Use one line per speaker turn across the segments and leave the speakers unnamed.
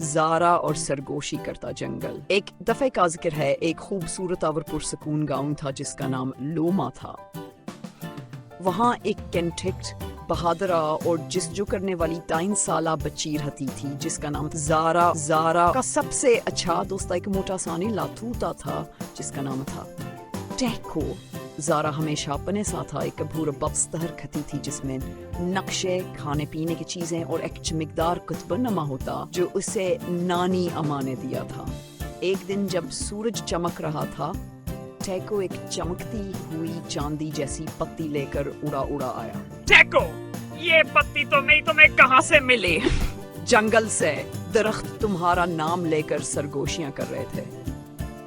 زارا اور سرگوشی کرتا جنگل۔ ایک دفعے کا ذکر ہے، ایک خوبصورت اور پرسکون گاؤں تھا جس کا نام لوما تھا۔ وہاں ایک کنٹھٹ، بہادرہ اور جستجو کرنے والی 3 سالہ بچی رہتی تھی جس کا نام زارا۔ زارا کا سب سے اچھا دوست ایک موٹا سانی لاتوتا تھا جس کا نام تھا ٹیکو۔ زارا ہمیشہ اپنے ساتھ ایک پورا بستر کھتی تھی جس میں نقشے، کھانے پینے کی چیزیں اور ایک چمکدار کتب نما ہوتا جو اسے نانی اما نے دیا تھا۔ ایک دن جب سورج چمک رہا تھا، ٹیکو ایک چمکتی ہوئی چاندی جیسی پتی لے کر اڑا آیا۔
ٹیکو، یہ پتی تمہیں کہاں سے ملی؟
جنگل سے۔ درخت تمہارا نام لے کر سرگوشیاں کر رہے تھے۔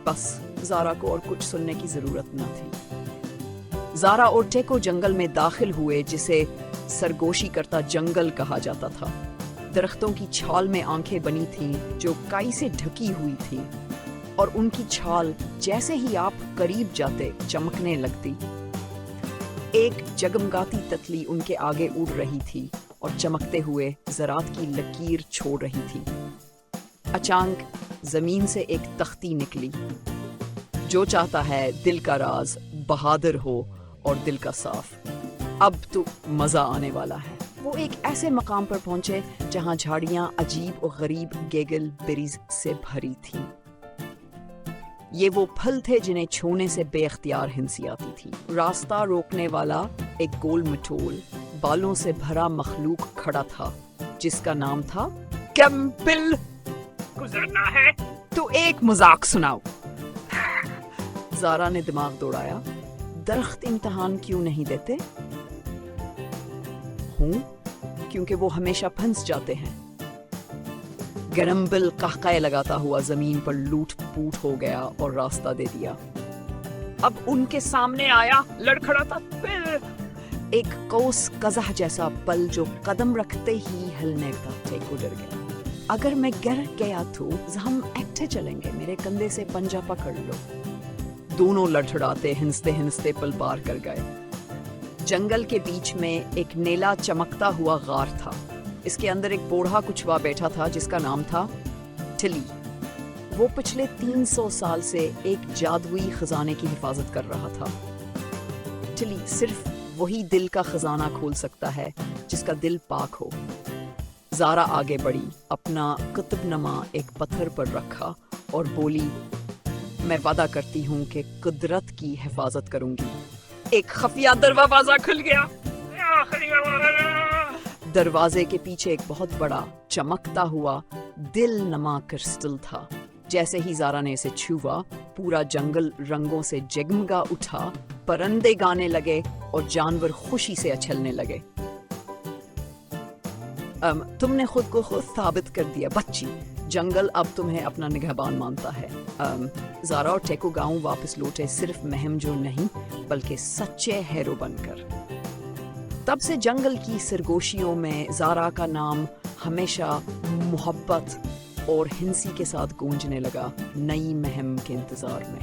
بس زارا کو اور کچھ سننے کی ضرورت نہ تھی۔ زارا اور ٹیکو جنگل میں داخل ہوئے جسے سرگوشی کرتا جنگل کہا جاتا تھا۔ درختوں کی چھال میں آنکھیں بنی تھیں جو کائی سے ڈھکی ہوئی تھی، اور ان کی چھال جیسے ہی آپ قریب جاتے چمکنے لگتی۔ ایک جگمگاتی تتلی ان کے آگے اڑ رہی تھی اور چمکتے ہوئے زرات کی لکیر چھوڑ رہی تھی۔ اچانک زمین سے ایک تختی نکلی۔ جو چاہتا ہے دل کا راز، بہادر ہو اور دل کا صاف، اب تو مزہ آنے والا ہے۔ وہ ایک ایسے مقام پر پہنچے جہاں جھاڑیاں عجیب و غریب گیگل بیریز سے بھری تھیں۔ یہ وہ پھل تھے جنہیں چھونے سے بے اختیار ہنسی آتی تھی۔ راستہ روکنے والا ایک گول مٹول بالوں سے بھرا مخلوق کھڑا تھا جس کا نام تھا کیمپل۔
گزرنا ہے
تو ایک مذاق سناؤ۔ زارا نے دماغ دوڑایا۔ درخت امتحان کیوں نہیں دیتے؟ کیونکہ وہ ہمیشہ پھنس جاتے ہیں۔ گرمبل قہقہے لگاتا ہوا زمین پر لوٹ پوٹ ہو گیا اور راستہ دے دیا۔
اب ان کے سامنے آیا لڑکھڑاتا پل،
ایک قوس قزح جیسا پل جو قدم رکھتے ہی ہلنے کا۔ ٹیکو ڈر گیا۔ اگر میں گر گیا تو ہم ایکٹھے چلیں گے، میرے کندھے سے پنجہ پکڑ لو۔ دونوں لڑکھڑاتے ہنستے پل پار کر گئے۔ جنگل کے بیچ میں ایک نیلا چمکتا ہوا غار تھا۔ اس کے اندر ایک بوڑھا کچھوا بیٹھا تھا جس کا نام تھا ٹلی۔ وہ پچھلے 300 سال سے ایک جادوئی خزانے کی حفاظت کر رہا تھا۔ ٹلی صرف وہی دل کا خزانہ کھول سکتا ہے جس کا دل پاک ہو۔ زارا آگے بڑھی، اپنا قطب نما ایک پتھر پر رکھا اور بولی، میں وعدہ کرتی ہوں کہ قدرت کی حفاظت کروں گی۔ ایک خفیہ دروازہ کھل گیا۔ دروازے کے پیچھے ایک بہت بڑا چمکتا ہوا دل نما کرسٹل تھا۔ جیسے ہی زارا نے اسے چھوا، پورا جنگل رنگوں سے جگمگا اٹھا، پرندے گانے لگے اور جانور خوشی سے اچھلنے لگے۔ تم نے خود کو خود ثابت کر دیا بچی، جنگل اب تمہیں اپنا نگہبان مانتا ہے۔ زارا اور ٹیکو گاؤں واپس لوٹے، صرف مہم جو نہیں بلکہ سچے ہیرو بن کر۔ تب سے جنگل کی سرگوشیوں میں زارا کا نام ہمیشہ محبت اور ہنسی کے ساتھ گونجنے لگا، نئی مہم کے انتظار میں۔